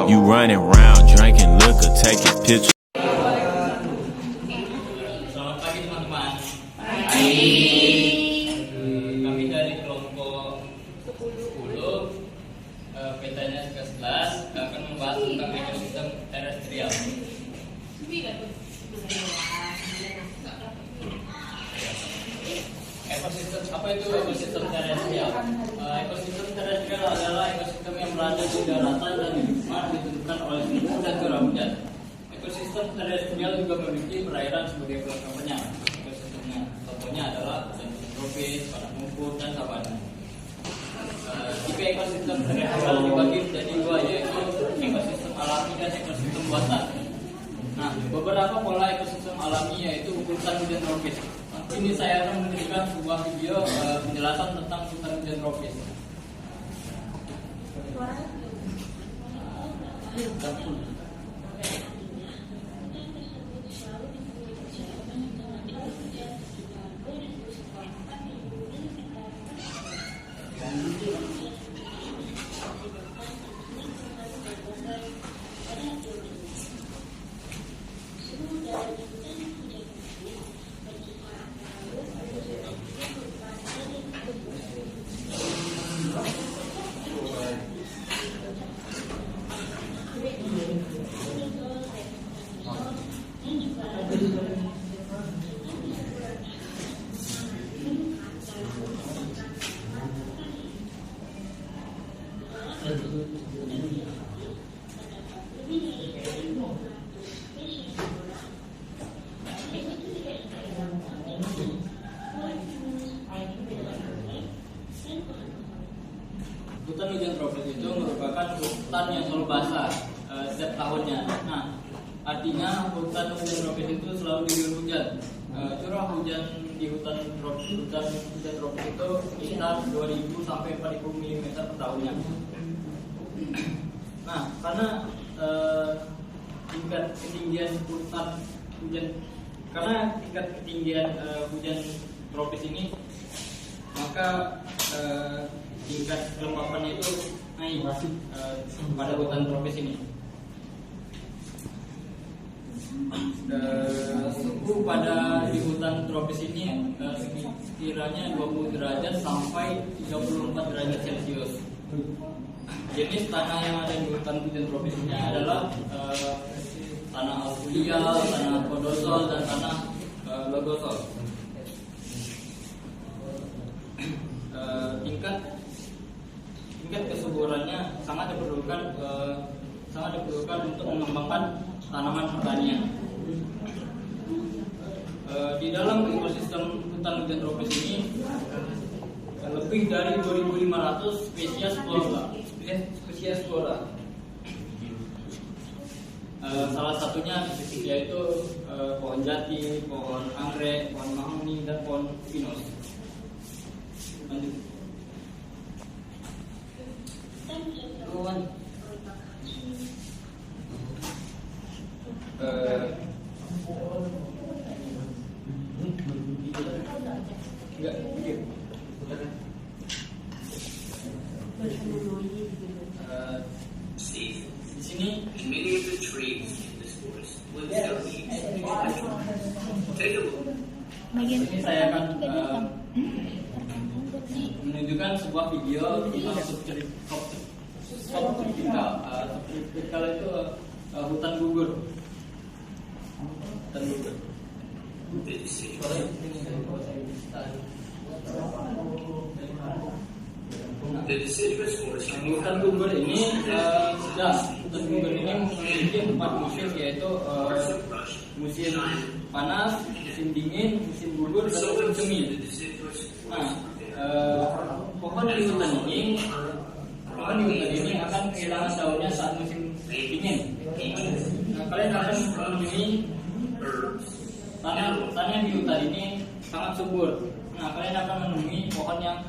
You running around drinking liquor, taking pictures. Selamat pagi teman-teman. Pagi. Kami dari kelompok 10, petanya ke-11 akan membahas tentang ekosistem terestrial. Ekosistem, apa itu ekosistem terestrial? Ekosistem terestrial adalah ekosistem yang berada di daratan dan di bumi ditentukan oleh suhu dan curah hujan. Ekosistem terestrial juga memiliki perairan sebagai pelengkapnya. Ekosistemnya, contohnya adalah hutan tropis, padang rumput, dan sabana. Jika ekosistem terestrial dibagi menjadi dua, yaitu ekosistem alami dan ekosistem buatan. Nah, beberapa pola ekosistem alami yaitu hutan hujan tropis. Ini saya akan memberikan sebuah video penjelasan tentang hutan hujan tropis. Hutan hujan tropis itu merupakan hutan yang selalu basah setiap tahunnya. Nah, artinya hutan hujan tropis itu selalu diguyur hujan. Curah hujan di hutan hujan tropis itu sekitar 2000 sampai 4000 mm per tahunnya. Nah, karena tingkat ketinggian hujan tropis ini, maka tingkat kelembapannya itu naik pada hutan tropis ini. Suhu pada di hutan tropis ini sekiranya 20 derajat sampai 34 derajat Celcius. Jenis tanah yang ada di hutan tropis ini adalah tanah alluvial, tanah podosol, dan tanah logosol. Tingkat kesuburannya sangat diperlukan untuk mengembangkan tanaman pertanian. Di dalam ekosistem hutan hujan tropis ini lebih dari 2.500 spesies flora. Salah satunya yaitu pohon jati, pohon anggrek, pohon mahoni, dan pohon pinus. Lanjut. Di sini Many of the trees in this forest will still be take a look. ini saya akan menunjukkan sebuah video tentang subtropical. Subtropical itu hutan gugur. The deciduous forest Hutan gugur ini memiliki 4 musim, yaitu musim panas, musim dingin, musim gugur, dan musim semi. Nah, pohon di hutan ini akan kehilangan daunnya saat musim dingin. Nah, kalian akan menemui tanah di hutan ini sangat subur. Nah, kalian akan menemui pohon yang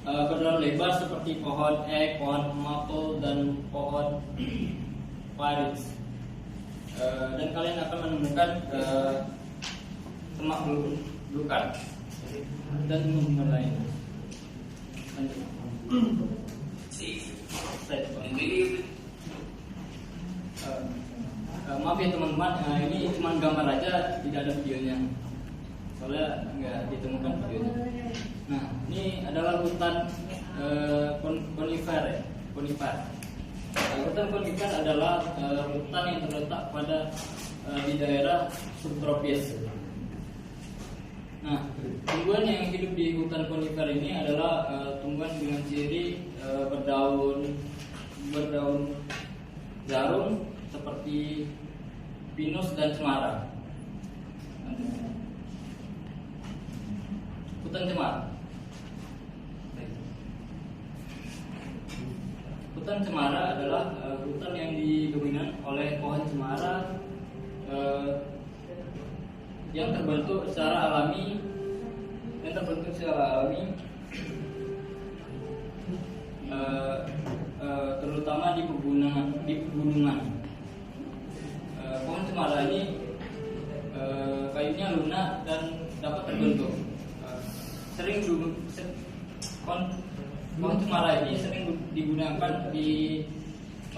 berdaun lebar seperti pohon ek, pohon maple, dan pohon paris. Dan kalian akan menemukan semak belukar dan tumbuhan lain. See, and many of the maaf ya teman-teman, ini cuma gambar aja, tidak ada videonya. Soalnya nggak ditemukan videonya. Nah, ini adalah hutan konifer ya, konifer. Hutan konifer adalah hutan yang terletak di daerah subtropis. Nah, tumbuhan yang hidup di hutan konifer ini adalah tumbuhan dengan ciri berdaun jarum seperti pinus dan cemara. Hutan cemara. Hutan cemara adalah hutan yang didominan oleh pohon cemara yang terbentuk secara alami, terutama di pegunungan. Pohon cemara ini kayunya lunak dan dapat terbentuk. Pohon cemara ini sering digunakan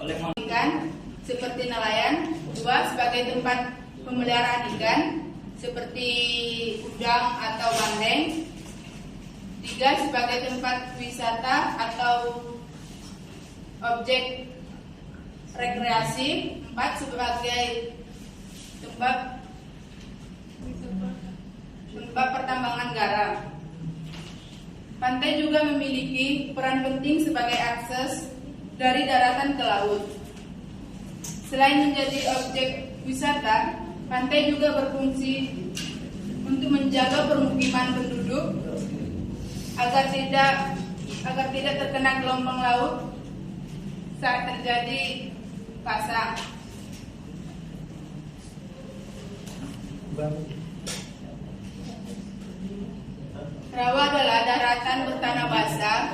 oleh manusia ikan seperti nelayan, 2 sebagai tempat pemeliharaan ikan seperti udang atau bandeng, 3 sebagai tempat wisata atau objek rekreasi, 4 sebagai tempat pertambangan garam. Pantai juga memiliki peran penting sebagai akses dari daratan ke laut. Selain menjadi objek wisata, pantai juga berfungsi untuk menjaga permukiman penduduk agar tidak terkena gelombang laut saat terjadi pasang. Rawa adalah daratan bertanah basah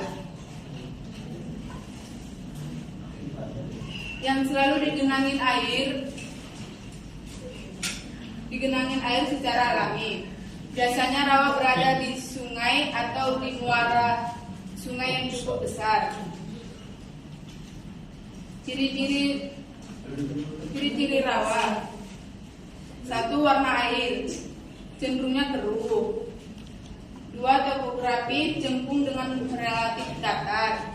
yang selalu digenangin air secara alami. Biasanya rawa berada di sungai atau di muara sungai yang cukup besar. Ciri-ciri rawa: 1. Warna air cenderungnya keruh. 2. Topografi cengkung dengan relatif datar.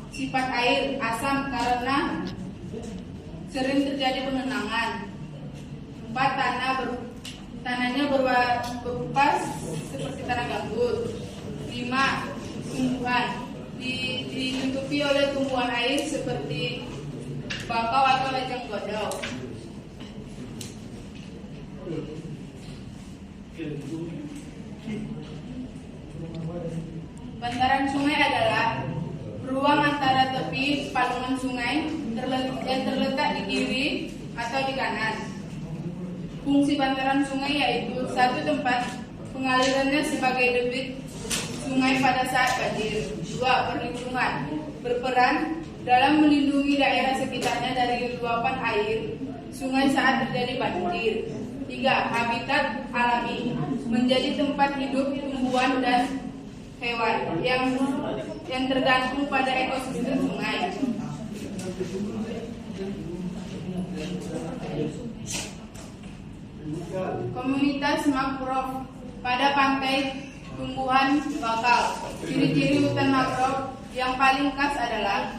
Sifat air asam karena sering terjadi pengenangan. 4. Tanahnya berupa seperti tanah gambut. 5. Tumbuhan ditutupi oleh tumbuhan air seperti bakau atau leceng godong. Bantaran sungai adalah ruang antara tepi palungan sungai yang terletak di kiri atau di kanan. Fungsi bantaran sungai yaitu: 1. Tempat pengalirannya sebagai debit sungai pada saat banjir. 2. Perlindungan, berperan dalam melindungi daerah sekitarnya dari luapan air sungai saat terjadi banjir. 3. Habitat alami, menjadi tempat hidup tumbuhan dan hewan yang tergantung pada ekosistem sungai. Komunitas mangrove pada pantai tumbuhan bakau. Ciri-ciri hutan mangrove yang paling khas adalah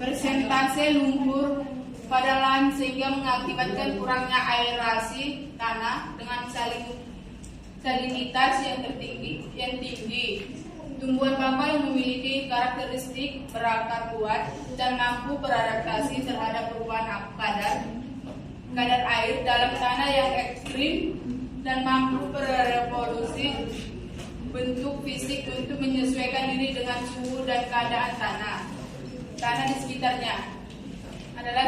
persentase lumpur pada lahan sehingga mengakibatkan kurangnya aerasi tanah dengan salinitas yang tinggi. Tumbuhan bakau yang memiliki karakteristik berakar kuat dan mampu beradaptasi terhadap perubahan kadar air dalam tanah yang ekstrim dan mampu berevolusi bentuk fisik untuk menyesuaikan diri dengan suhu dan keadaan tanah di sekitarnya. Adalah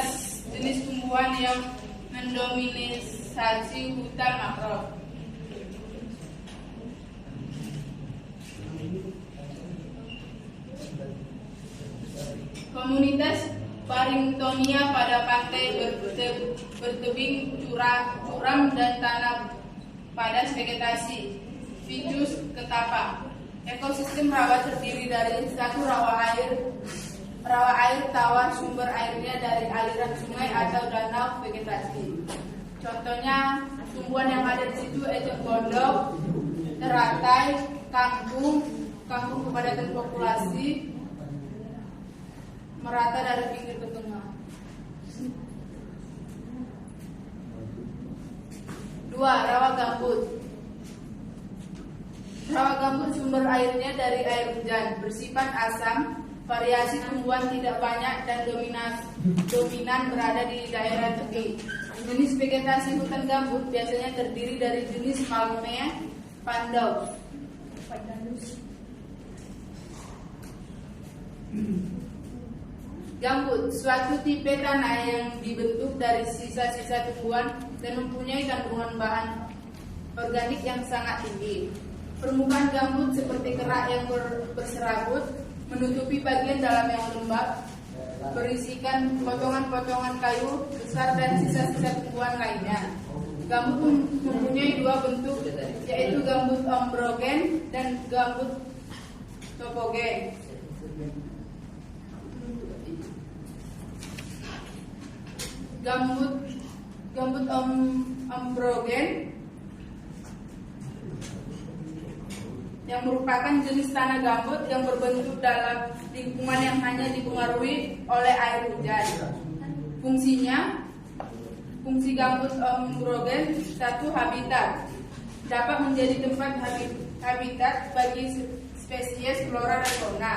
jenis tumbuhan yang mendominasi hutan mangrove. Komunitas Barringtonia pada pantai bertebing curam dan tanah padas vegetasi. Ficus ketapang. Ekosistem rawa terdiri dari 1. Rawa air Rawa air tawar sumber airnya dari aliran sungai atau danau vegetasi. Contohnya tumbuhan yang ada di situ ejek gondok, teratai, kangkung kepadatan populasi, merata dari pinggir ke tengah. 2. Rawa gambut. Rawa gambut sumber airnya dari air hujan, bersifat asam, variasi tumbuhan tidak banyak dan dominan berada di daerah tepi. Jenis vegetasi hutan gambut biasanya terdiri dari jenis palmea, pandanus. Gambut, suatu tipe tanah yang dibentuk dari sisa-sisa tumbuhan dan mempunyai kandungan bahan organik yang sangat tinggi. Permukaan gambut seperti kerak yang berserabut, menutupi bagian dalam yang lembab, berisikan potongan-potongan kayu besar dan sisa-sisa tumbuhan lainnya. Gambut mempunyai dua bentuk, yaitu gambut ombrogen dan gambut topogen. Gambut ombrogen yang merupakan jenis tanah gambut yang berbentuk dalam lingkungan yang hanya dipengaruhi oleh air hujan. Fungsi gambut ombrogen, 1. Habitat, dapat menjadi tempat habitat bagi spesies flora dan fauna.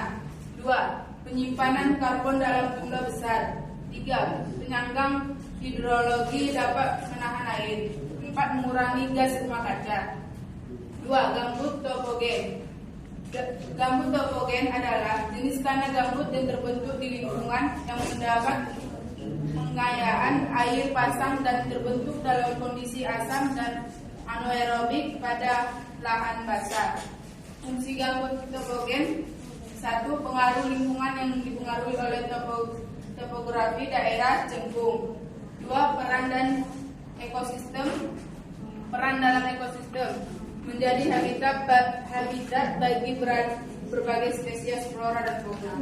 2. Penyimpanan karbon dalam jumlah besar. 3. Penyanggang hidrologi, dapat menahan air. 4. Mengurangi gas rumah kaca. 2. Gambut topogen. Gambut topogen adalah jenis tanah gambut yang terbentuk di lingkungan yang mendapat pengayaan air pasang dan terbentuk dalam kondisi asam dan anaerobik pada lahan basah. Fungsi gambut topogen, 1. Pengaruh lingkungan yang dipengaruhi oleh topografi daerah cengkung. 2. Peran dalam ekosistem, menjadi habitat bagi berbagai spesies flora dan fauna.